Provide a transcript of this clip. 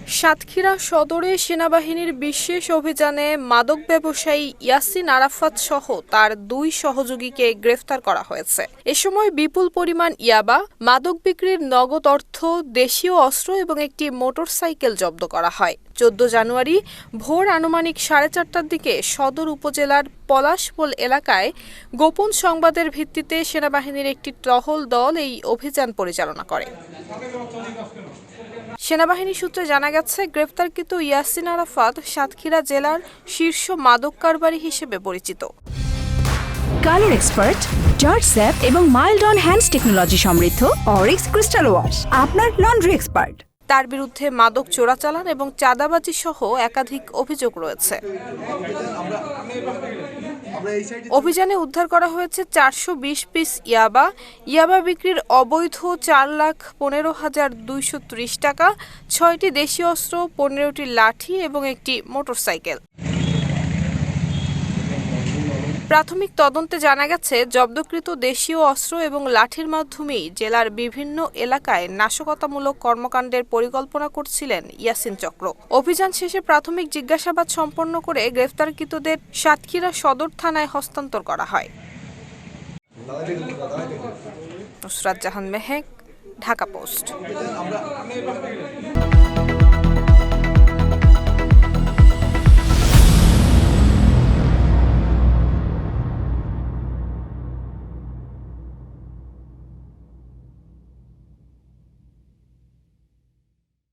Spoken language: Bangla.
সাতক্ষীরা সদরে সেনাবাহিনীর বিশেষ অভিযানে মাদক ব্যবসায়ী ইয়াসিন আরাফাত সহ তার ২ সহযোগীকে গ্রেফতার করা হয়েছে। এ সময় বিপুল পরিমাণ ইয়াবা, মাদক বিক্রির নগদ অর্থ, দেশীয় অস্ত্র এবং একটি মোটরসাইকেল জব্দ করা হয়। ১৪ জানুয়ারি ভোর আনুমানিক ৪:৩০টার দিকে সদর উপজেলার পলাশপোল এলাকায় গোপন সংবাদের ভিত্তিতে সেনাবাহিনীর একটি টহল দল এই অভিযান পরিচালনা করে। সেনাবাহিনী সূত্রে জানা গেছে, গ্রেফতারকৃত ইয়াসিন আরাফাত সাতক্ষীরা জেলার শীর্ষ মাদক কারবারি হিসেবে পরিচিত। কালার এক্সপার্ট, জর্জ স্যাপ এবং মাইল্ড অন হ্যান্ডস টেকনোলজি সমৃদ্ধ অরিক্স ক্রিস্টাল ওয়াশ আপনার লন্ড্রি এক্সপার্ট। তার বিরুদ্ধে মাদক চোরাচালান এবং চাঁদাবাজি সহ একাধিক অভিযোগ রয়েছে। অভিযানে উদ্ধার করা হয়েছে ৪২০ পিস ইয়াবা বিক্রির অবৈধ ৪,১৫,২৩০ টাকা, ৬টি দেশীয় অস্ত্র, ১৫টি লাঠি এবং একটি মোটরসাইকেল। প্রাথমিক তদন্তে জানা গেছে, জব্দকৃত দেশীয় অস্ত্র এবং লাঠির মাধ্যমেই জেলার বিভিন্ন এলাকায় নাশকতামূলক কর্মকাণ্ডের পরিকল্পনা করছিলেন ইয়াসিন চক্র। অভিযান শেষে প্রাথমিক জিজ্ঞাসাবাদ সম্পন্ন করে গ্রেফতারকৃতদের সাতক্ষীরা সদর থানায় হস্তান্তর করা হয়। নুসরাত জাহান মেহেক, ঢাকা পোস্ট।